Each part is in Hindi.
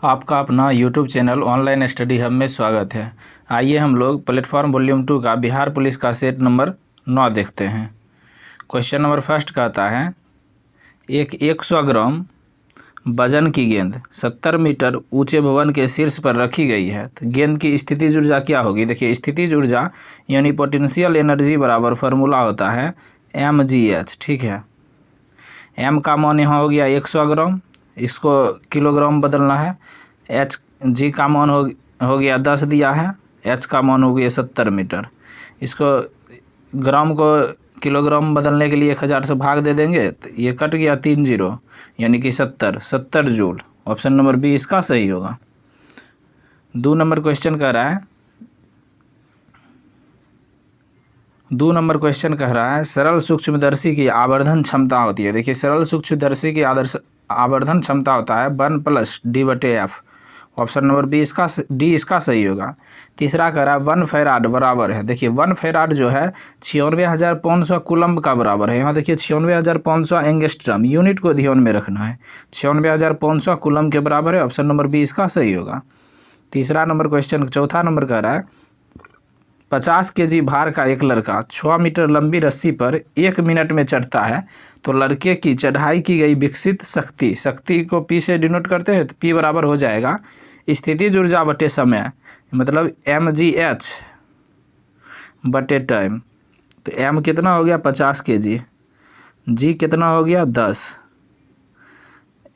आपका अपना YouTube channel online study hub में स्वागत है। आइए हम लोग प्लेटफॉर्म वॉल्यूम 2 का बिहार पुलिस का सेट नंबर 9 देखते हैं। क्वेश्चन नंबर फर्स्ट कहता है, एक 100 ग्राम वजन की गेंद 70 मीटर ऊंचे भवन के शीर्ष पर रखी गई है, तो गेंद की स्थितिज ऊर्जा क्या होगी। देखिए, स्थितिज ऊर्जा यानी पोटेंशियल एनर्जी बराबर फार्मूला होता है mgh। ठीक है, m का मान यहाँ हो गया 100 ग्राम, इसको किलोग्राम बदलना है। h g का मान हो गया 10 दिया है, h का मान हो गया 70 मीटर। इसको ग्राम को किलोग्राम बदलने के लिए 1000 से भाग दे देंगे, तो ये कट गया 3 जीरो, यानी कि 70 जूल। ऑप्शन नंबर बी इसका सही होगा। 2 नंबर क्वेश्चन कह रहा है, 2 नंबर क्वेश्चन कह रहा है सरल सूक्ष्मदर्शी की आवर्धन क्षमता होती है। देखिए, सरल सूक्ष्मदर्शी की आवर्धन क्षमता होता है 1+d/f। Option number B D इसका सही होगा। तीसरा कह रहा है 1 फैराड बराबर है। देखिए, 1 फैराड जो है 96,500 कूलम्ब का बराबर है। यहाँ देखिए 96,500 एंगस्ट्रम, यूनिट को ध्यान में रखना है। 96,500 कूलम्ब के बराबर है। ऑप्शन नंबर बी इसका सही होगा। तीसरा नंबर क्वेश्चन, चौथा नंबर कह रहा है 50 kg भार का एक लड़का 6 मीटर लंबी रस्सी पर 1 मिनट में चढ़ता है, तो लड़के की चढ़ाई की गई विकसित शक्ति को P से डिनोट करते हैं, तो P बराबर हो जाएगा स्थितिज ऊर्जा बटे समय, मतलब mgh बटे टाइम। तो m कितना हो गया 50 kg, g कितना हो गया 10,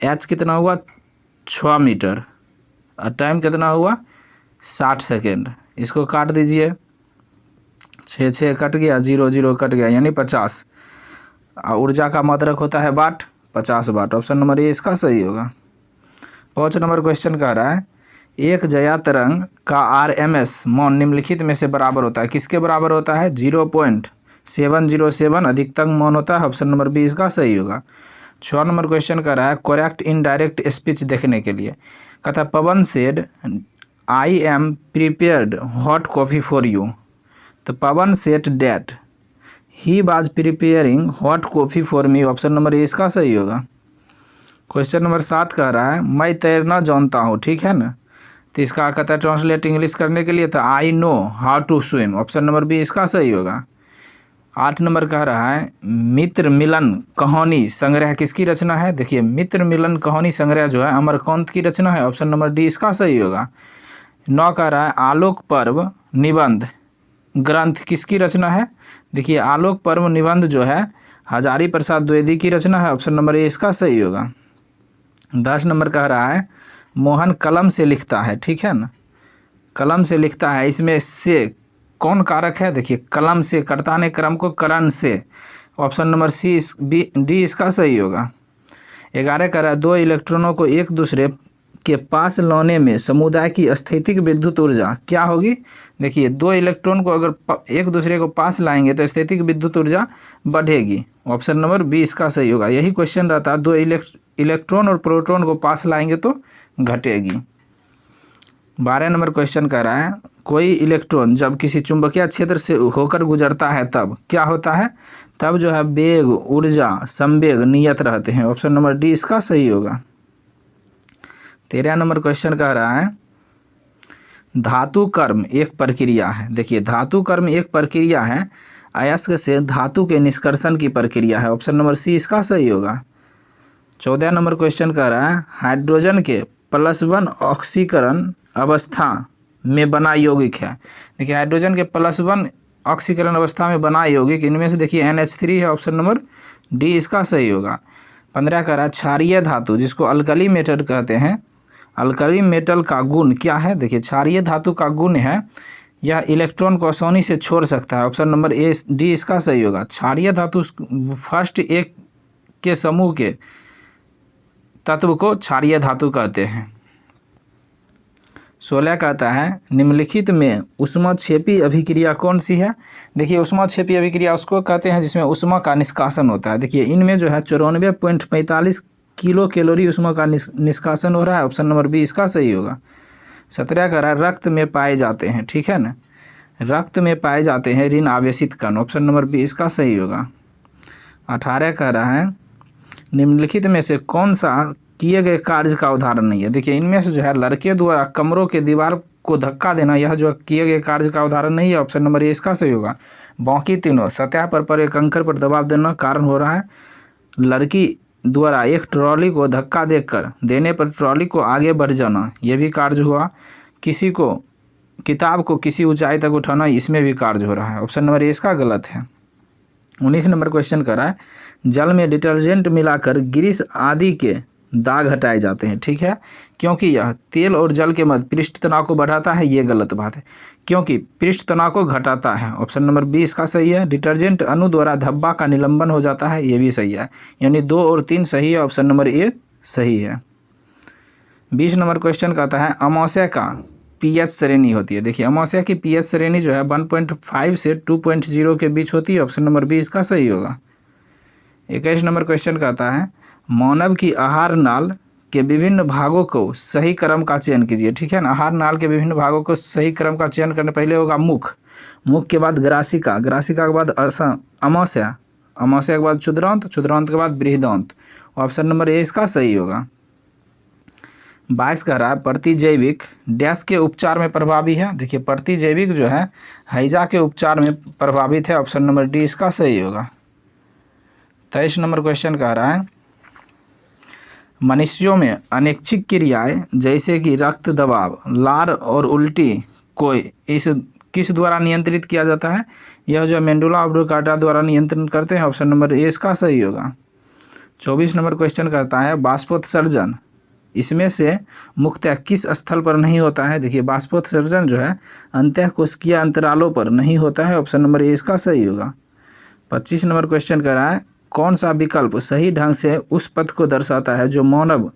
h कितना हुआ 6 मीटर, और टाइम कितना हुआ 60 सेकेंड। इसको काट दीजिए, 6 कट गया, 0 कट गया, यानी 50। ऊर्जा का मात्रक होता है वाट, 50 वाट। ऑप्शन नंबर ए इसका सही होगा। 5 नंबर क्वेश्चन कह रहा है एक जया तरंग का RMS मान निम्नलिखित में से बराबर होता है। किसके बराबर होता है 0.707 अधिकतम मान होता है। ऑप्शन नंबर बी इसका सही होगा। 6 नंबर क्वेश्चन कह रहा है करेक्ट इनडायरेक्ट स्पीच देखने के लिए कहता है Pawan said I am prepared hot coffee for you. तो Pawan said that he was preparing hot coffee for me. Option number A इसका सही होगा। क्वेश्चन नंबर 7 कह रहा है मैं तैरना जानता हूँ, ठीक है ना, तो इसका कहता है ट्रांसलेट इंग्लिश करने के लिए, तो I know how to swim. Option number B इसका सही होगा। 8 नंबर कह रहा है मित्र मिलन कहानी संग्रह किसकी रचना है। देखिए, मित्र मिलन कहानी संग्रह जो है अमरकांत की रचना है। ऑप्शन नंबर डी इसका सही होगा। 9 कह रहा है आलोक पर्व निबंध ग्रंथ किसकी रचना है। देखिए, आलोक पर्व निबंध जो है हजारी प्रसाद द्विवेदी की रचना है। ऑप्शन नंबर ए इसका सही होगा। 10 नंबर कह रहा है मोहन कलम से लिखता है, ठीक है ना, कलम से लिखता है, इसमें से कौन कारक है। देखिए, कलम से, कर्ता ने क्रम को करण से। ऑप्शन नंबर डी इसका सही होगा। 11 कह रहा है 2 इलेक्ट्रॉनों को एक दूसरे के पास लाने में समुदाय की स्थैतिक विद्युत ऊर्जा क्या होगी। देखिए, 2 इलेक्ट्रॉन को अगर एक दूसरे को पास लाएंगे तो स्थैतिक विद्युत ऊर्जा बढ़ेगी। ऑप्शन नंबर बी इसका सही होगा। यही क्वेश्चन रहता है, 2 इलेक्ट्रॉन और प्रोटॉन को पास लाएंगे तो घटेगी। 12 नंबर क्वेश्चन कह रहा है कोई इलेक्ट्रॉन जब किसी चुंबकीय क्षेत्र से होकर गुजरता है तब क्या होता है। तब जो है वेग, ऊर्जा, संवेग नियत रहते हैं। ऑप्शन नंबर डी इसका सही होगा। 13 नंबर क्वेश्चन कह रहा है धातु कर्म एक प्रक्रिया है। देखिए, धातु कर्म एक प्रक्रिया है, अयस्क से धातु के निष्कर्षण की प्रक्रिया है। ऑप्शन नंबर सी इसका सही होगा। 14 नंबर क्वेश्चन कह रहा है हाइड्रोजन के +1 ऑक्सीकरण अवस्था में बना यौगिक है। देखिए, हाइड्रोजन के +1 ऑक्सीकरण अवस्था में बना यौगिक, इनमें से देखिए NH3 है। ऑप्शन नंबर डी इसका सही होगा। 15 कह रहा है क्षारीय धातु जिसको अल्कली मेटल कहते हैं, अल्कली मेटल का गुण क्या है। देखिए, क्षारीय धातु का गुण है यह इलेक्ट्रॉन को आसानी से छोड़ सकता है। ऑप्शन नंबर डी इसका सही होगा। क्षारीय धातु फर्स्ट एक के समूह के तत्व को क्षारीय धातु कहते हैं। 16 कहता है निम्नलिखित में ऊष्माक्षेपी अभिक्रिया कौन सी है। देखिए, ऊष्माक्षेपी अभिक्रिया उसको कहते हैं जिसमें ऊष्मा का निष्कासन होता है। देखिए, इनमें जो है 94.45 किलो कैलोरी ऊष्मा का निष्कासन हो रहा है। ऑप्शन नंबर बी इसका सही होगा। 17 कह रहा है रक्त में पाए जाते हैं, ठीक है ना, रक्त में पाए जाते हैं ऋण आवेशित कण। ऑप्शन नंबर बी इसका सही होगा। 18 कह रहा है निम्नलिखित में से कौन सा किए गए कार्य का उदाहरण नहीं है। देखिए इनमें से जो है लड़के द्वारा कमरों के दीवार को धक्का देना, यह जो किए गए कार्य का उदाहरण नहीं है। ऑप्शन नंबर ए इसका सही होगा। बाकी तीनों सतह पर पड़े कंकड़ पर दबाव देना कारण हो रहा है। लड़की द्वारा एक ट्रॉली को धक्का देने पर ट्रॉली को आगे बढ़ जाना, यह भी कार्य हुआ। किसी को किताब को किसी ऊंचाई तक उठाना, इसमें भी कार्य हो रहा है। ऑप्शन नंबर ए इसका गलत है। 19 नंबर क्वेश्चन कर रहा है जल में डिटर्जेंट मिलाकर ग्रीस आदि के दाग हटाए जाते हैं, ठीक है, क्योंकि यह तेल और जल के मध्य पृष्ठ तनाव को बढ़ाता है। ये गलत बात है, क्योंकि पृष्ठ तनाव को घटाता है। ऑप्शन नंबर बी इसका सही है। डिटर्जेंट अणु द्वारा धब्बा का निलंबन हो जाता है, ये भी सही है। यानी 2 और 3 सही है। ऑप्शन नंबर ए सही है। 20 नंबर क्वेश्चन कहता है अमावस्या का पीएच श्रेणी होती है। देखिए अमावस्या की पीएच श्रेणी जो है 1.5 से 2.0 के बीच होती है। ऑप्शन नंबर बी इसका सही होगा। 21 नंबर क्वेश्चन कहता है मानव की आहार नाल के विभिन्न भागों को सही क्रम का चयन कीजिए, ठीक है ना। आहार नाल के विभिन्न भागों को सही क्रम का चयन करने पहले होगा मुख, मुख के बाद ग्रासिका, ग्रासिका के बाद अमावस्या, अमावस्या के बाद क्षुद्रांत, क्षुद्रांत के बाद बृहदांत। ऑप्शन नंबर ए इसका सही होगा। 22 कह रहा है प्रतिजैविक डैश के उपचार में प्रभावी है। देखिए प्रतिजैविक जो है हैजा के उपचार में प्रभावित है। ऑप्शन नंबर डी इसका सही होगा। 23 नंबर क्वेश्चन कह रहा है मनुष्यों में अनैच्छिक क्रियाएं जैसे कि रक्त दबाव, लार और उल्टी को इस किस द्वारा नियंत्रित किया जाता है। यह जो मेंडुला ऑब्लिगाटा द्वारा नियंत्रण करते हैं। ऑप्शन नंबर ए इसका सही होगा। 24 नंबर क्वेश्चन करता है बाष्पोत्सर्जन इसमें से मुख्यतः किस स्थल पर नहीं होता है। देखिए बाष्पोत्सर्जन जो है अंतःकोशिकीय अंतरालों पर नहीं होता है। ऑप्शन नंबर ए इसका सही होगा। 25 नंबर क्वेश्चन कर रहा है कौन सा विकल्प सही ढंग से उस पथ को दर्शाता है जो मानव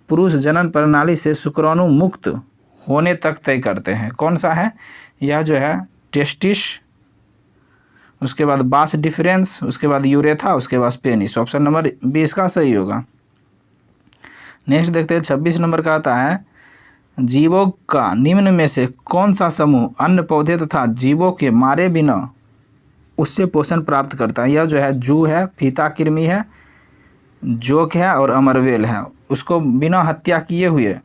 पुरुष जनन प्रणाली से शुक्राणु मुक्त होने तक तय करते हैं। कौन सा है? यह जो है टेस्टिस, उसके बाद बास डिफरेंस, उसके बाद यूरेथा, उसके बाद पेनिस। ऑप्शन नंबर बी इसका सही होगा। नेक्स्ट देखते हैं 26 नंबर का आता है जीवों का निम्न में से कौन सा समूह अन्य पौधे तथा जीवों के मारे बिना उससे पोषण प्राप्त करता है। यह जो है जू है, फीता कृमि है, जोक है और अमरवेल है। उसको बिना हत्या किए हुए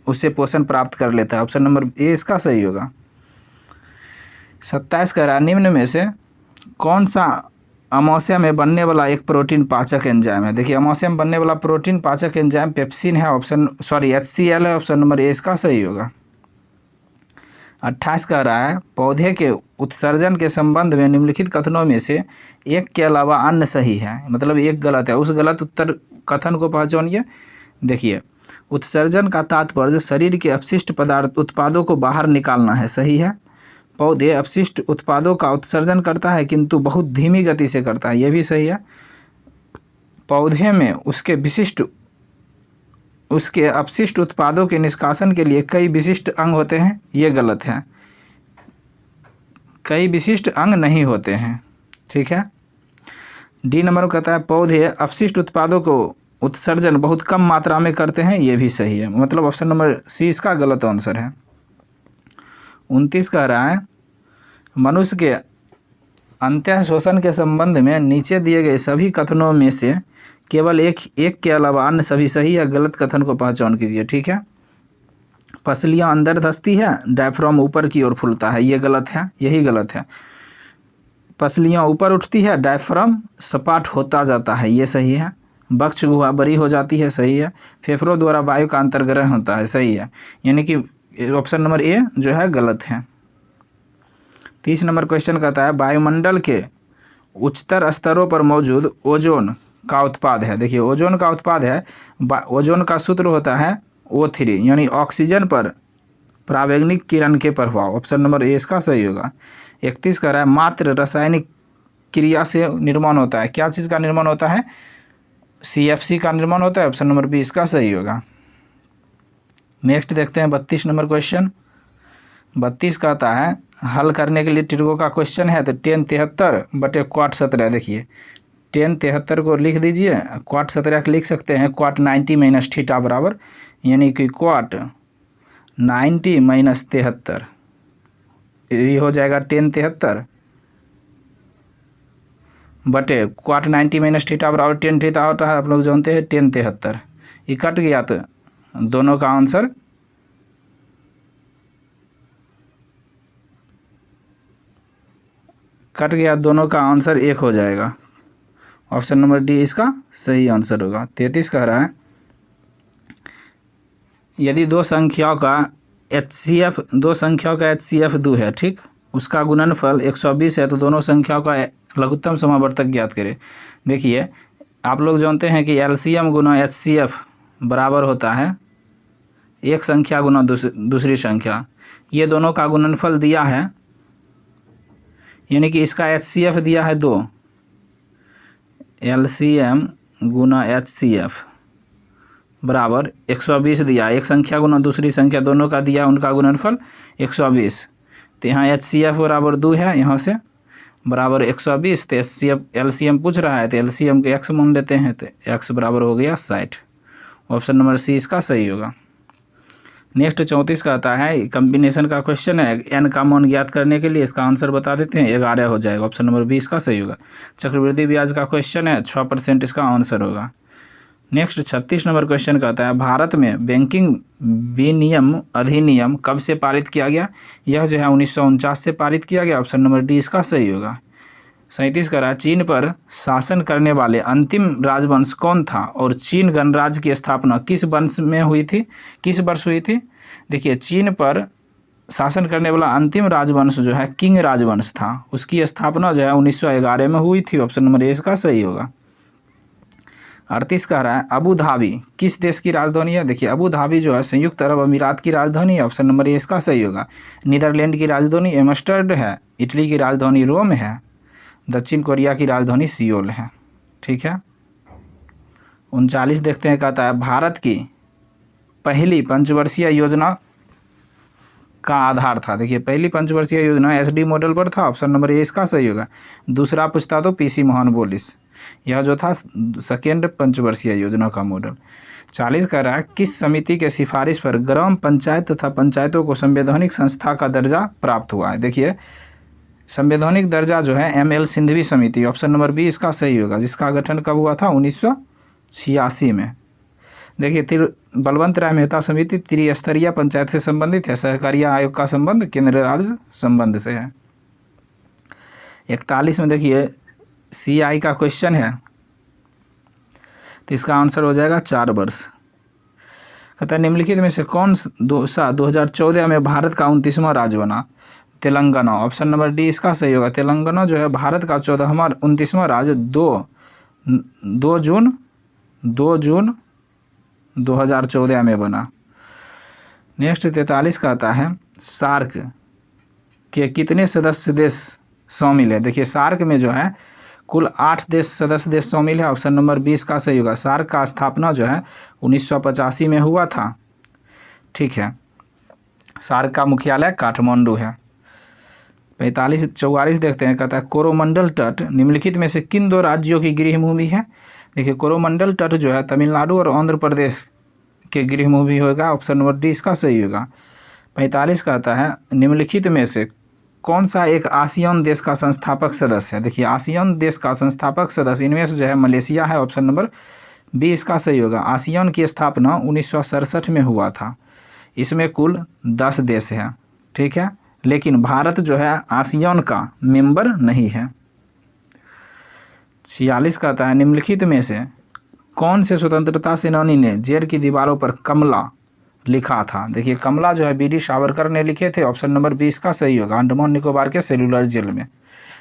उससे पोषण प्राप्त कर लेता है। ऑप्शन नंबर ए इसका सही होगा। 27 कह रहा है निम्न में से कौन सा अमावस्या में बनने वाला एक प्रोटीन पाचक एंजाइम है। देखिए अमावस्या में बनने वाला प्रोटीन पाचक एंजाइम पेप्सिन है। HCl है। ऑप्शन नंबर ए इसका सही होगा। 28 कह रहा है पौधे के उत्सर्जन के संबंध में निम्नलिखित कथनों में से एक के अलावा अन्य सही है, मतलब एक गलत है। उस गलत उत्तर कथन को पहचानिए। देखिए उत्सर्जन का तात्पर्य शरीर के अपशिष्ट पदार्थ उत्पादों को बाहर निकालना है, सही है। पौधे अपशिष्ट उत्पादों का उत्सर्जन करता है किंतु बहुत धीमी गति से करता है, यह भी सही है। पौधे में उसके अपशिष्ट उत्पादों के निष्कासन के लिए कई विशिष्ट अंग होते हैं, ये गलत है। कई विशिष्ट अंग नहीं होते हैं, ठीक है। डी नंबर कहता है पौधे अपशिष्ट उत्पादों को उत्सर्जन बहुत कम मात्रा में करते हैं, ये भी सही है। मतलब ऑप्शन नंबर सी इसका गलत आंसर है। 29 कह रहा है मनुष्य के अंतः शोषण के संबंध में नीचे दिए गए सभी कथनों में से केवल एक के अलावा अन्य सभी सही या गलत कथन को पहचान कीजिए, ठीक है। पसलियाँ अंदर धंसती है, डायफ्राम ऊपर की ओर फूलता है, ये गलत है, यही गलत है। पसलियाँ ऊपर उठती है, डायफ्राम सपाट होता जाता है, ये सही है। वक्ष गुहा बड़ी हो जाती है, सही है। फेफड़ों द्वारा वायु का अंतर्ग्रहण होता है, सही है। यानी कि ऑप्शन नंबर ए जो है गलत है। 30 नंबर क्वेश्चन कहता है वायुमंडल के उच्चतर स्तरों पर मौजूद ओजोन का उत्पाद है। देखिए ओजोन का उत्पाद है, ओजोन का सूत्र होता है O3, यानी ऑक्सीजन पर परावैंगनिक किरण के प्रभाव। ऑप्शन नंबर ए इसका सही होगा। 31 कह रहा है मात्र रासायनिक क्रिया से निर्माण होता है। क्या चीज़ का निर्माण होता है? CFC का निर्माण होता है। ऑप्शन नंबर बी इसका सही होगा। नेक्स्ट देखते हैं 32 नंबर क्वेश्चन। 32 कहता है हल करने के लिए टिर्गो का क्वेश्चन है, तो 1073 बटे क्वाट 17। देखिए 1073 को लिख दीजिए, क्वाट 17 लिख सकते हैं क्वाट 90 माइनस थीटा बराबर, यानी कि क्वाट 90 माइनस 73, ये हो जाएगा 1073 बटे क्वाट 90 माइनस थीटा बराबर 10 थीटा होता है, आप लोग जानते हैं 1073। ये कट गया तो दोनों का आंसर कट गया, दोनों का आंसर एक हो जाएगा। ऑप्शन नंबर डी इसका सही आंसर होगा। 33 कह रहा है यदि दो संख्याओं का HCF 2 है, ठीक, उसका गुणनफल 120 है तो दोनों संख्याओं का लघुत्तम समावर्तक ज्ञात करें। देखिए आप लोग जानते हैं कि LCM गुना HCF बराबर होता है एक संख्या गुना दूसरी संख्या। ये दोनों का गुणनफल दिया है, यानी कि इसका HCF दिया है 2, LCM गुना HCF बराबर 120 दिया। एक संख्या गुना दूसरी संख्या दोनों का दिया, उनका गुणनफल 120। तो यहाँ HCF बराबर 2 है, यहाँ से बराबर 120। तो LCM पूछ रहा है तो LCM के x मान लेते हैं, तो x बराबर हो गया 60। ऑप्शन नंबर सी इसका सही होगा। नेक्स्ट 34 का आता है कम्बिनेशन का क्वेश्चन है। n का मान ज्ञात करने के लिए इसका आंसर बता देते हैं, 11 हो जाएगा। ऑप्शन नंबर बी इसका सही होगा। चक्रवृद्धि ब्याज का क्वेश्चन है, 6% इसका आंसर होगा। नेक्स्ट 36 नंबर क्वेश्चन कहता है भारत में बैंकिंग विनियम अधिनियम कब से पारित किया गया? यह जो है 1949 से पारित किया गया। ऑप्शन नंबर डी इसका सही होगा। 37 का रहा चीन पर शासन करने वाले अंतिम राजवंश कौन था और चीन गणराज्य की स्थापना किस वर्ष में हुई थी, किस वर्ष हुई थी? देखिए चीन पर शासन करने वाला अंतिम राजवंश जो है किंग राजवंश था, उसकी स्थापना जो है 1911 में हुई थी। ऑप्शन नंबर ए इसका सही होगा। 38 कह रहा है अबू धाबी किस देश की राजधानी है? देखिए अबू धाबी जो है संयुक्त अरब अमीरात की राजधानी है। ऑप्शन नंबर ए इसका सही होगा। नीदरलैंड की राजधानी एम्स्टर्डम है। इटली की राजधानी रोम है। दक्षिण कोरिया की राजधानी सियोल है। ठीक है। 39 देखते हैं, कहता है भारत की पहली पंचवर्षीय योजना का आधार था। देखिए पहली पंचवर्षीय योजना SD मॉडल पर था। ऑप्शन नंबर ए इसका सही होगा। दूसरा पूछता तो PC मोहनबोलिस, यह जो था सेकेंड पंचवर्षीय योजना का मॉडल। 40 कह रहा है किस समिति के सिफारिश पर ग्राम पंचायत तथा पंचायतों को संवैधानिक संस्था का दर्जा प्राप्त हुआ है? देखिए संवैधानिक दर्जा जो है ML सिंघवी समिति। ऑप्शन नंबर बी इसका सही होगा, जिसका गठन कब हुआ था? 1986 में। देखिए बलवंत राय मेहता समिति त्रिस्तरीय पंचायत से संबंधित है। सहकारिता आयोग का संबंध केंद्र राज्य संबंध से है। 41 में देखिए CI का क्वेश्चन है, तो इसका आंसर हो जाएगा 4 वर्ष। कहता है निम्नलिखित में से कौन 2014 में भारत का 29वां राज्य बना? तेलंगाना। ऑप्शन नंबर डी इसका सही होगा। तेलंगाना जो है भारत का 29वां राज्य 2 जून 2014 में बना। नेक्स्ट 43 का आता है सार्क के कितने सदस्य देश शामिल है? देखिए सार्क में जो है कुल 8 सदस्य देश शामिल है। ऑप्शन नंबर 20 का सही होगा। सार्क का स्थापना जो है 1985 में हुआ था। ठीक है। सार्क का मुख्यालय काठमांडू है। 44 देखते हैं, कहता है कोरोमंडल तट निम्नलिखित में से किन 2 राज्यों की गृहभूमि है? देखिए कोरोमंडल तट जो है तमिलनाडु और आंध्र प्रदेश के गृहभूमि होगा। ऑप्शन नंबर डी इसका सही होगा। 45 कहता है निम्नलिखित में से कौन सा एक आसियान देश का संस्थापक सदस्य है? देखिए आसियान देश का संस्थापक सदस्य इनमें से जो है मलेशिया है। ऑप्शन नंबर बी इसका सही होगा। आसियान की स्थापना 1967 में हुआ था। इसमें कुल 10 देश हैं। ठीक है, लेकिन भारत जो है आसियान का मेंबर नहीं है। 46 कहता है निम्नलिखित में से कौन से स्वतंत्रता सेनानी ने जेल की दीवारों पर कमला लिखा था? देखिए कमला जो है BD सावरकर ने लिखे थे। ऑप्शन नंबर 20 का सही होगा। अंडमान निकोबार के सेलुलर जेल में।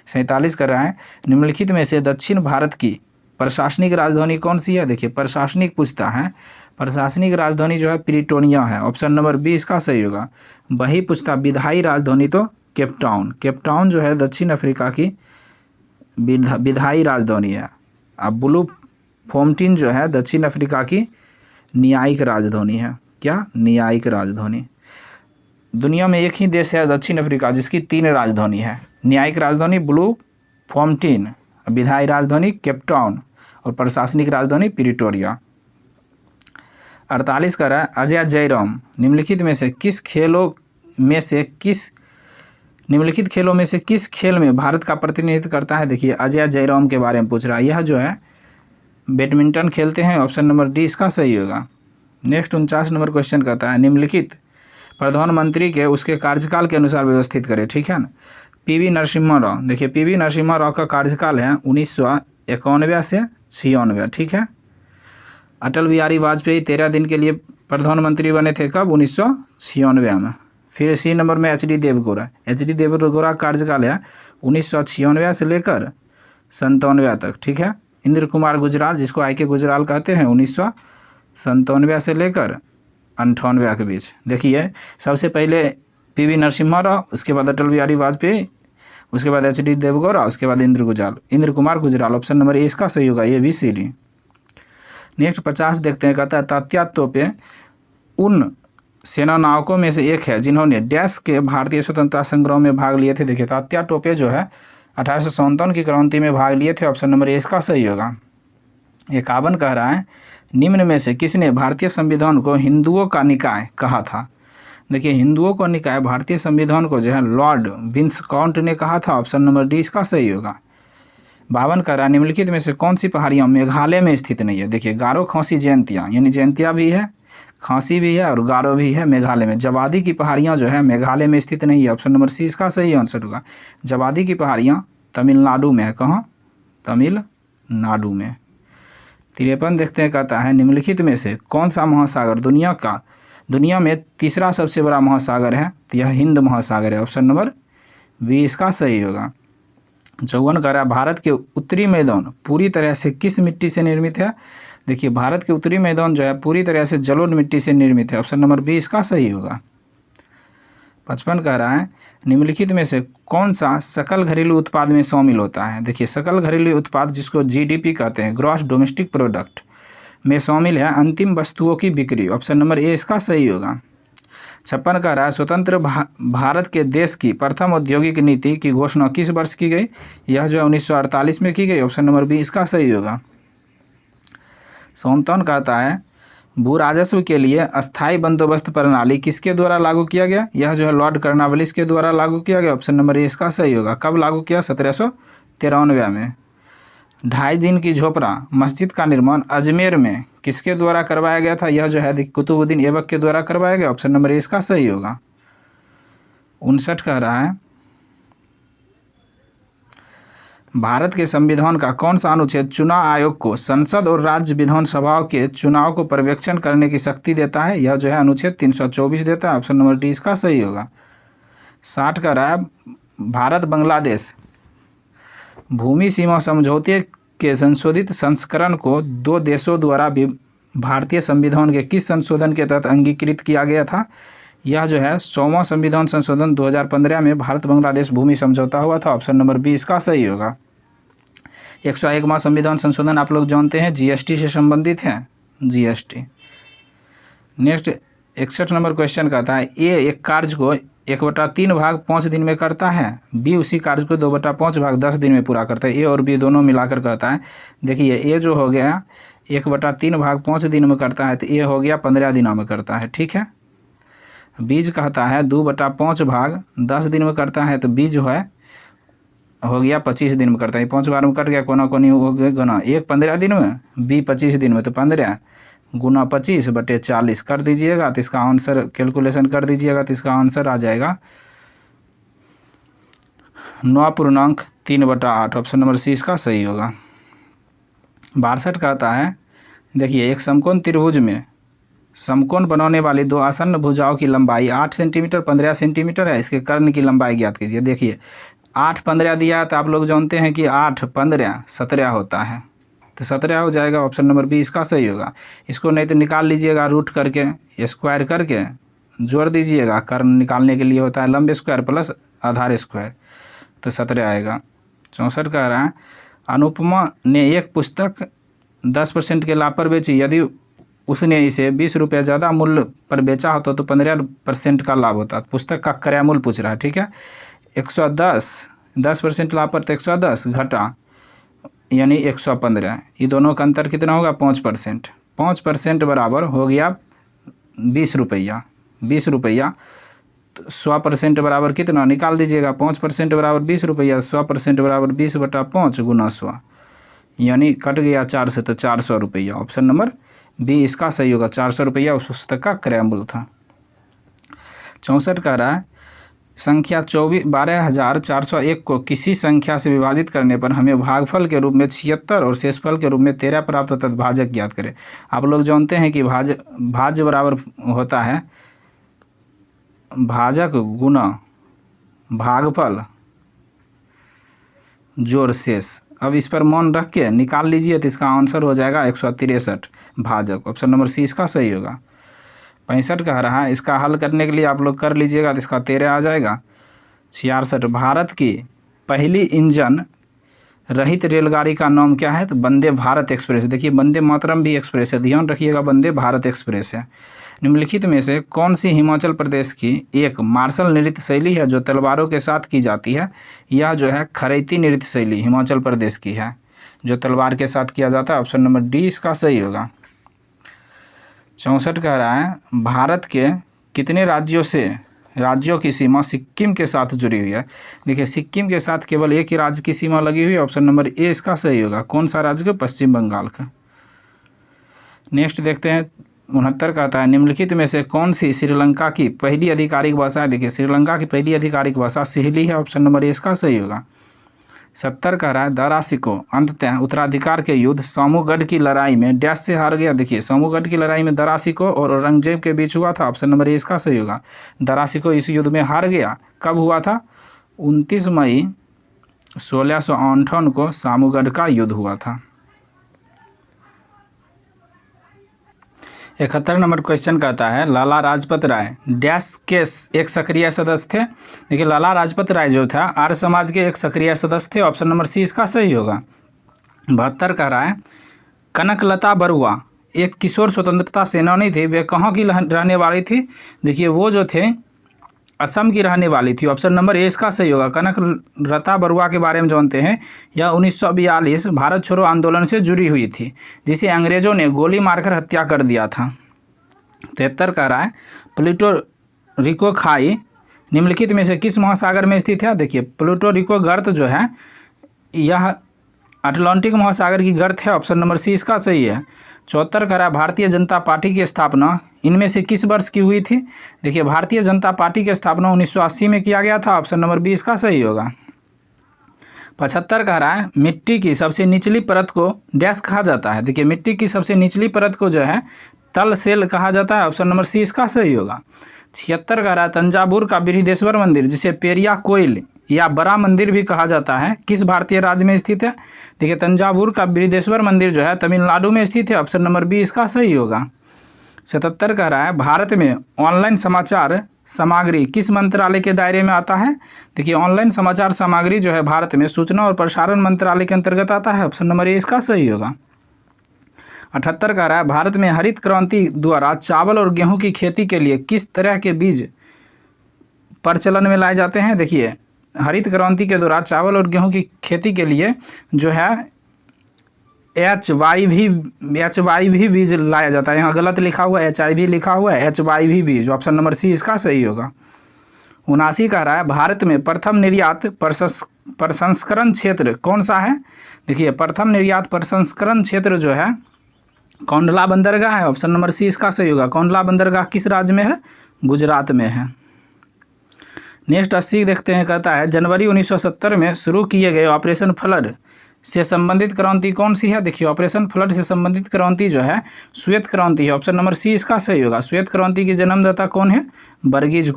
47 कर रहा है निम्नलिखित में से दक्षिण भारत की प्रशासनिक राजधानी कौन सी है? देखिए प्रशासनिक पूछता है, प्रशासनिक राजधानी जो है प्रिटोनिया है। ऑप्शन नंबर 20 का सही होगा। वही पूछता विधायी राजधानी तो केपटाउन। केपटाउन जो है दक्षिण अफ्रीका की विधायी राजधानी है। अब ब्लू फोमटिन जो है दक्षिण अफ्रीका की न्यायिक राजधानी है। क्या? न्यायिक राजधानी। दुनिया में एक ही देश है दक्षिण अफ्रीका जिसकी 3 राजधानी है। न्यायिक राजधानी ब्लू फोमटिन, विधायी राजधानी केपटाउन और प्रशासनिक राजधानी प्रिटोरिया। 48 का रहा अजय जयराम निम्नलिखित खेलों में से किस खेल में भारत का प्रतिनिधित्व करता है? देखिए अजय जयराम के बारे में पूछ रहा है। यह जो है बैडमिंटन खेलते हैं। ऑप्शन नंबर डी इसका सही होगा। नेक्स्ट 49 नंबर क्वेश्चन कहता है निम्नलिखित प्रधानमंत्री के उसके कार्यकाल के अनुसार व्यवस्थित करें, ठीक है ना। पीवी नरसिम्हा राव, देखिए पीवी नरसिम्हा राव का कार्यकाल है 1991 से 96, ठीक है। अटल बिहारी वाजपेयी 13 दिन के लिए प्रधानमंत्री बने थे, कब? 1996 में। फिर सी नंबर में H D Deve Gowda, H D Deve Gowda का कार्यकाल है 1996 से लेकर 97 तक, ठीक है। इंद्र कुमार गुजराल, जिसको आई के गुजराल कहते हैं, 1997 से लेकर 98 के बीच। देखिए सबसे पहले पीवी नरसिम्हा राव, उसके बाद अटल बिहारी वाजपेयी, उसके बाद एच डी देवगौड़ा, उसके बाद Inder Kumar Gujral. Option number A इसका सही होगा, A B C D. Next 50 देखते हैं, कहता है तात्या तोपे उन सेना नायकों में से एक है जिन्होंने डैश के भारतीय स्वतंत्रता संग्राम में भाग लिए थे। देखिए तात्या टोपे जो है 1857 की क्रांति में भाग लिए थे। ऑप्शन नंबर ए इसका सही होगा। 51 कह रहा है निम्न में से किसने भारतीय संविधान को हिंदुओं का निकाय कहा था। देखिए हिंदुओं को निकाय भारतीय संविधान को जो है लॉर्ड विंसकाउंट ने कहा था। ऑप्शन नंबर डी इसका सही होगा। 52 कह रहा है निम्नलिखित में से कौन सी पहाड़ियाँ मेघालय में स्थित नहीं है। देखिए गारो खासी जयंतियाँ, यानी जयंतिया भी है, खांसी भी है और गारो भी है मेघालय में। जवादी की पहाड़ियाँ जो है मेघालय में स्थित नहीं है। ऑप्शन नंबर सी इसका सही आंसर होगा। जवादी की पहाड़ियाँ तमिलनाडु में है। कहाँ? तमिलनाडु में। 53 देखते हैं, कहता है निम्नलिखित में से कौन सा महासागर दुनिया में तीसरा सबसे बड़ा महासागर है। तो यह हिंद महासागर है। ऑप्शन नंबर बी इसका सही होगा। 54 कह रहा है भारत के उत्तरी मैदान पूरी तरह से किस मिट्टी से निर्मित है। देखिए भारत के उत्तरी मैदान जो है पूरी तरह से जलोढ़ मिट्टी से निर्मित है। ऑप्शन नंबर बी इसका सही होगा। 55 कह रहा है निम्नलिखित में से कौन सा सकल घरेलू उत्पाद में शामिल होता है। देखिए सकल घरेलू उत्पाद, जिसको जीडीपी कहते हैं, ग्रॉस डोमेस्टिक प्रोडक्ट, में शामिल है अंतिम वस्तुओं की बिक्री। ऑप्शन नंबर ए इसका सही होगा। 56 कह रहा है स्वतंत्र भारत के देश की प्रथम औद्योगिक नीति की घोषणा किस वर्ष की गई। यह जो है 1948 में की गई। ऑप्शन नंबर बी इसका सही होगा। 57 कहता है भू राजस्व के लिए अस्थायी बंदोबस्त प्रणाली किसके द्वारा लागू किया गया। यह जो है लॉर्ड कर्नवालिस के द्वारा लागू किया गया। ऑप्शन नंबर ए इसका सही होगा। कब लागू किया? 1793 में। 2.5 दिन की झोपड़ा मस्जिद का निर्माण अजमेर में किसके द्वारा करवाया गया था। यह जो है कुतुबुद्दीन ऐबक के द्वारा करवाया गया। ऑप्शन नंबर ए इसका सही होगा। 59 कह रहा है भारत के संविधान का कौन सा अनुच्छेद चुनाव आयोग को संसद और राज्य विधानसभाओं के चुनाव को पर्यवेक्षण करने की शक्ति देता है। यह जो है अनुच्छेद 324 देता है। ऑप्शन नंबर डी इसका सही होगा। 60 कह रहा है भारत बांग्लादेश भूमि सीमा समझौते के संशोधित संस्करण को दो देशों द्वारा भारतीय संविधान के किस संशोधन के तहत अंगीकृत किया गया था। यह जो है 100वां संविधान संशोधन 2015 में भारत बांग्लादेश भूमि समझौता हुआ था। ऑप्शन नंबर बी इसका सही होगा। 101वां संविधान संशोधन आप लोग जानते हैं जीएसटी से संबंधित है, जीएसटी। नेक्स्ट 61 नंबर क्वेश्चन कहता है ए एक कार्य को 1/3 भाग 5 दिन में करता है, बी उसी कार्य को 2/5 भाग 10 दिन में पूरा करता है। ए और बी दोनों मिलाकर कहता है। देखिए ए जो हो गया 1/3 भाग 5 दिन में करता है, तो ए हो गया 15 दिनों में करता है, ठीक है। बीज कहता है 2/5 भाग 10 दिन में करता है, तो बी जो है हो गया 25 दिन में करता है। 5 बार में कट गया, कोना कोनी हो गया गुना। एक 15 दिन में, बी 25 दिन में, तो 15 गुना 25/40 कर दीजिएगा, तो इसका आंसर कैलकुलेशन कर दीजिएगा, तो इसका आंसर आ जाएगा 9.3/8। ऑप्शन नंबर सी इसका सही होगा। 62 कहता है देखिए एक समकोण त्रिभुज में समकोण बनाने वाली दो आसन्न भुजाओं की लंबाई 8 सेंटीमीटर 15 सेंटीमीटर है। इसके कर्ण की लंबाई ज्ञात कीजिए। देखिए 8 15 दिया है, तो आप लोग जानते हैं कि 8 15 17 होता है, तो 17 हो जाएगा। ऑप्शन नंबर बी इसका सही होगा। इसको नहीं तो निकाल लीजिएगा, रूट करके स्क्वायर करके जोड़ दीजिएगा। कर्ण निकालने के लिए होता है लंब स्क्वायर प्लस आधार स्क्वायर, तो 17 आएगा। 64 कह रहा है अनुपमा ने एक पुस्तक 10% के लाभ पर बेची। यदि उसने इसे 20 रुपये ज़्यादा मूल्य पर बेचा होता तो 15% का लाभ होता। पुस्तक का क्रय मूल्य पूछ रहा है, ठीक है। 110 10% लाभ पर, तो 110 घटा यानी 115। ये दोनों का अंतर कितना होगा? 5%। 5% बराबर हो गया 20 रुपया। 20 रुपया, तो 100% बराबर कितना निकाल दीजिएगा। 5% बराबर 20 रुपया, 100% बराबर 20/5 गुना 100, यानी कट गया 4 से, तो 400 रुपया। ऑप्शन नंबर बी इसका सही होगा। 400 रुपया उस पुस्तक का क्रय मूल्य था। 64 कह रहा है संख्या 12,401 को किसी संख्या से विभाजित करने पर हमें भागफल के रूप में 76 और शेषफल के रूप में 13 प्राप्त होता है, भाजक ज्ञात करें। आप लोग जानते हैं कि भाज्य बराबर होता है भाजक गुना भागफल जोड़ शेष। अब इस पर मौन रख के निकाल लीजिए तो इसका आंसर हो जाएगा 163 भाजक। ऑप्शन नंबर सी इसका सही होगा। 65 कह रहा है इसका हल करने के लिए आप लोग कर लीजिएगा तो इसका 13 आ जाएगा। 66 भारत की पहली इंजन रहित रेलगाड़ी का नाम क्या है? तो वंदे भारत एक्सप्रेस। देखिए वंदे मातरम भी एक्सप्रेस है, ध्यान रखिएगा वंदे भारत एक्सप्रेस है। निम्नलिखित में से कौन सी हिमाचल प्रदेश की एक मार्शल नृत्य शैली है जो तलवारों के साथ की जाती है? यह जो है खरैती नृत्य शैली हिमाचल प्रदेश की है जो तलवार के साथ किया जाता है। ऑप्शन नंबर डी इसका सही होगा। 64 कह रहा है भारत के कितने राज्यों की सीमा सिक्किम के साथ जुड़ी हुई है? देखिए सिक्किम के साथ केवल एक ही राज्य की सीमा लगी हुई है। ऑप्शन नंबर ए इसका सही होगा। कौन सा राज्य का? पश्चिम बंगाल का। नेक्स्ट देखते हैं 69 कहता है निम्नलिखित में से कौन सी श्रीलंका की पहली आधिकारिक भाषा है? देखिए श्रीलंका की पहली आधिकारिक भाषा सिहली है। ऑप्शन नंबर ए इसका सही होगा। 70 कह रहा है दरासिको अंततः उत्तराधिकार के युद्ध सोमूगढ़ की लड़ाई में डैश से हार गया। देखिए सोमूगढ़ की लड़ाई में दरासिको और औरंगजेब के बीच हुआ था। ऑप्शन नंबर ए इसका सही होगा। दरासिको इस युद्ध में हार गया। कब हुआ था? 29 मई 1658 को सोमूगढ़ का युद्ध हुआ था। 71 नंबर क्वेश्चन कहता है लाला लाजपत राय डैश के एक सक्रिय सदस्य थे। देखिए लाला लाजपत राय जो था आर्य समाज के एक सक्रिय सदस्य थे। ऑप्शन नंबर सी इसका सही होगा। 72 कह रहा है कनकलता बरुआ एक किशोर स्वतंत्रता सेनानी थी, वे कहाँ की रहने वाली थी? देखिए वो जो थे असम की रहने वाली थी। ऑप्शन नंबर ए इसका सही होगा। कनकलता बरुआ के बारे में जानते हैं। यह 1942 भारत छोड़ो आंदोलन से जुड़ी हुई थी जिसे अंग्रेजों ने गोली मारकर हत्या कर दिया था। 73 कह रहा है प्लूटो रिको खाई निम्नलिखित में से किस महासागर में स्थित है? देखिए प्लूटो रिको गर्त जो है यह अटलांटिक महासागर की गर्त है। ऑप्शन नंबर सी इसका सही है। 74 कह रहा है भारतीय जनता पार्टी की स्थापना इनमें से किस वर्ष की हुई थी? देखिए भारतीय जनता पार्टी की स्थापना 1980 में किया गया था। ऑप्शन नंबर बी इसका सही होगा। 75 कह रहा है मिट्टी की सबसे निचली परत को डैश कहा जाता है? देखिए मिट्टी की सबसे निचली परत को जो है तल सेल कहा जाता है। ऑप्शन नंबर सी इसका सही होगा। 76 कह रहा है तंजावुर का बृहदेश्वर मंदिर जिसे पेरिया कोइल या बड़ा मंदिर भी कहा जाता है किस भारतीय राज्य में स्थित है? देखिए तंजावुर का बृहदेश्वर मंदिर जो है तमिलनाडु में स्थित है। ऑप्शन नंबर बी इसका सही होगा। 77 कह रहा है भारत में ऑनलाइन समाचार सामग्री किस मंत्रालय के दायरे में आता है? देखिए ऑनलाइन समाचार सामग्री जो है भारत में सूचना और प्रसारण मंत्रालय के अंतर्गत आता है। ऑप्शन नंबर ए इसका सही होगा। 78 कह रहा है भारत में हरित क्रांति द्वारा चावल और गेहूं की खेती के लिए किस तरह के बीज प्रचलन में लाए जाते हैं? देखिए हरित क्रांति के दौरान चावल और गेहूं की खेती के लिए जो है HYV बीज लाया जाता है। यहाँ गलत लिखा हुआ है, HIV लिखा हुआ है, HYV बीज। ऑप्शन नंबर सी इसका सही होगा। 79 कह रहा है भारत में प्रथम निर्यात प्रसंस्करण क्षेत्र कौन सा है? देखिए प्रथम निर्यात प्रसंस्करण क्षेत्र जो है कौंडला बंदरगाह है। ऑप्शन नंबर सी इसका सही होगा। कौंडला बंदरगाह किस राज्य में है? गुजरात में है। नेक्स्ट 80 देखते हैं कहता है जनवरी 1970 में शुरू किए गए ऑपरेशन फ्लड से संबंधित क्रांति कौन सी है? देखिए ऑपरेशन फ्लड से संबंधित क्रांति जो है श्वेत क्रांति है। ऑप्शन नंबर सी इसका सही होगा। श्वेत क्रांति की जन्मदाता कौन है? वर्गीज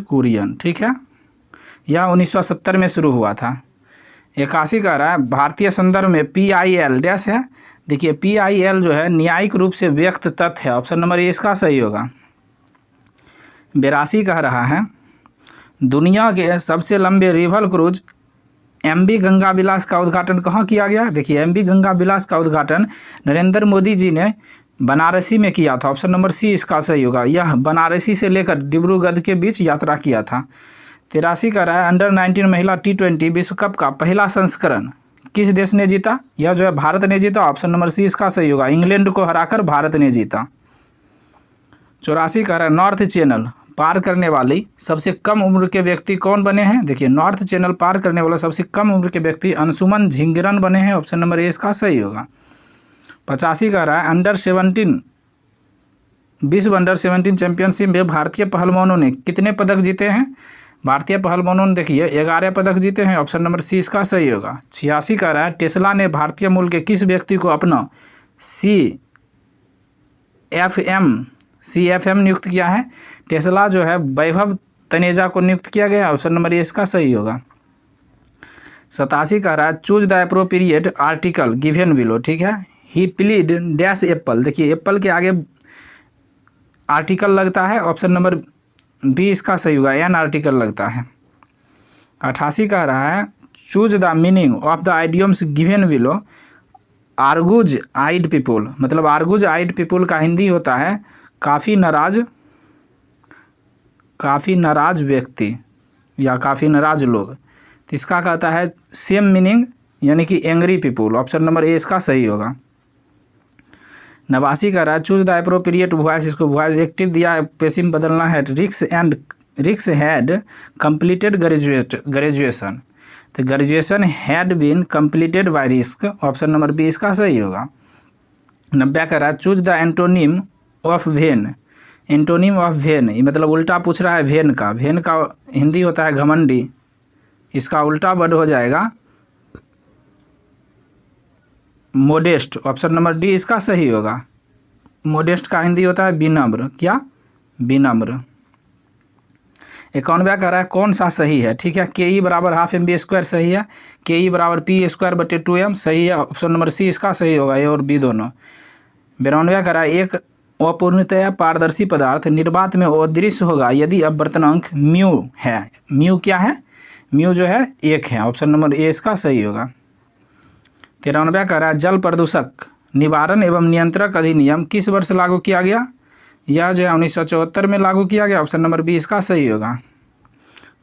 कुरियन। ठीक है, यह 1970 में शुरू हुआ था। 81 कह रहा है भारतीय संदर्भ में PIL डैश है। देखिए PIL जो है न्यायिक रूप से व्यक्त तथ्य है। ऑप्शन नंबर ए इसका सही होगा। 82 कह रहा है दुनिया के सबसे लंबे रिवर क्रूज MV गंगा विलास का उद्घाटन कहाँ किया गया? देखिए MV गंगा विलास का उद्घाटन नरेंद्र मोदी जी ने बनारसी में किया था। ऑप्शन नंबर सी इसका सही होगा। यह बनारसी से लेकर डिब्रूगढ़ के बीच यात्रा किया था। 83 कह रहा है अंडर 19 महिला T20 विश्व कप का पहला संस्करण किस देश ने जीता? यह जो है भारत ने जीता। ऑप्शन नंबर सी इसका सही होगा। इंग्लैंड को हराकर भारत ने जीता। 84 कह रहा है नॉर्थ चैनल पार करने वाली सबसे कम उम्र के व्यक्ति कौन बने हैं? देखिए नॉर्थ चैनल पार करने वाला सबसे कम उम्र के व्यक्ति अंशुमन झिंगरन बने हैं। ऑप्शन नंबर ए इसका सही होगा। 85 कह रहा है अंडर 17 विश्व अंडर 17 चैंपियनशिप में भारतीय पहलवानों ने कितने पदक जीते हैं? भारतीय पहलवानों ने देखिए 11 पदक जीते हैं। ऑप्शन नंबर सी इसका सही होगा। 86 कह रहा है टेस्ला ने भारतीय मूल के किस व्यक्ति को अपना CFM नियुक्त किया है? टेस्ला जो है वैभव तनेजा को नियुक्त किया गया। ऑप्शन नंबर ए इसका सही होगा। 87 कह रहा है choose the appropriate article given below, ठीक है। ही प्लीड डैश एप्पल, देखिए एप्पल के आगे आर्टिकल लगता है। ऑप्शन नंबर बी इसका सही होगा, एन आर्टिकल लगता है। 88 कह रहा है choose the meaning of the idioms given below. Argus eyed people, मतलब आर्गुज आइड पीपुल का हिंदी होता है काफ़ी नाराज व्यक्ति या काफ़ी नाराज लोग। तो इसका कहता है सेम मीनिंग यानी कि angry people. Option number A इसका सही होगा। 89 का रहा चूज द एप्रोप्रिएट वॉइस, इसको वॉइस एक्टिव दिया है, पेसिव बदलना है। रिक्स हैड कंप्लीटेड ग्रेजुएशन, तो graduation had been completed by risk. Option number B इसका सही होगा। 90 का रहा choose the antonym of vain. Antonym of vain, ये मतलब उल्टा पूछ रहा है वेन का। वेन का हिंदी होता है घमंडी, इसका उल्टा वर्ड हो जाएगा मोडेस्ट। ऑप्शन नंबर डी इसका सही होगा। मोडेस्ट का हिंदी होता है विनम्र, क्या? विनम्र। 91 कह रहा है कौन सा सही है, ठीक है। KE बराबर हाफ MB² सही है। KE बराबर P² 2M सही है। ऑप्शन नंबर सी इसका सही होगा, ए और बी दोनों। 92 कह रहा है एक अपूर्णतया पारदर्शी पदार्थ निर्वात में अदृश्य होगा यदि अपवर्तनांक म्यू है। म्यू क्या है? म्यू जो है 1 है। ऑप्शन नंबर ए इसका सही होगा। 93 कह रहा है जल प्रदूषक निवारण एवं नियंत्रक अधिनियम किस वर्ष लागू किया गया? यह जो है 1974 में लागू किया गया। ऑप्शन नंबर बी इसका सही होगा।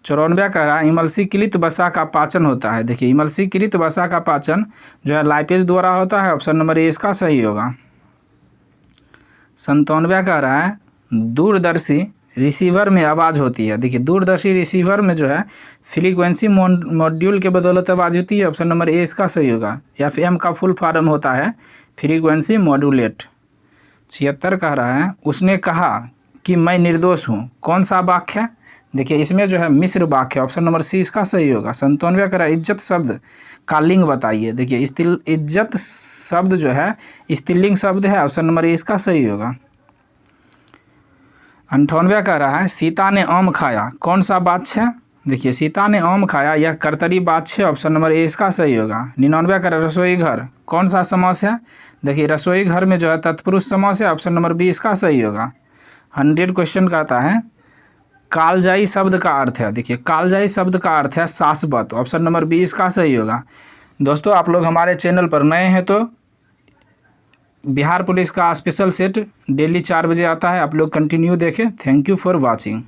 94 कह रहा है इमल्सीकृत वसा का पाचन होता है। देखिए इमल्सीकृत वसा का पाचन जो है लाइपेज द्वारा होता है। ऑप्शन नंबर ए इसका सही होगा। 97 कह रहा है दूरदर्शी रिसीवर में आवाज़ होती है। देखिए दूरदर्शी रिसीवर में जो है फ्रीक्वेंसी मॉड्यूल के बदौलत आवाज़ होती है। ऑप्शन नंबर ए इसका सही होगा। FM का फुल फॉर्म होता है फ्रीक्वेंसी मॉड्यूलेट। 76 कह रहा है उसने कहा कि मैं निर्दोष हूँ, कौन सा वाक्य है? देखिए इसमें जो है मिश्र वाक्य। ऑप्शन नंबर सी इसका सही होगा। 97 कह रहा है इज्जत शब्द का लिंग बताइए। देखिए इज्जत शब्द जो है स्त्रीलिंग शब्द है। ऑप्शन नंबर ए इसका सही होगा। 98 कह रहा है सीता ने आम खाया, कौन सा वाच्य है? देखिए सीता ने आम खाया यह कर्तरी वाच्य। ऑप्शन नंबर ए इसका सही होगा। 99 कह रहा है रसोई घर कौन सा समास है? देखिए रसोई घर में जो है तत्पुरुष समास है। ऑप्शन नंबर बी इसका सही होगा। 100 क्वेश्चन कहता है कालजाई शब्द का अर्थ है। देखिए कालजाई शब्द का अर्थ है शाश्वत। ऑप्शन नंबर बी इसका सही होगा। दोस्तों आप लोग हमारे चैनल पर नए हैं तो बिहार पुलिस का स्पेशल सेट डेली 4 बजे आता है, आप लोग कंटिन्यू देखें। Thank you for watching.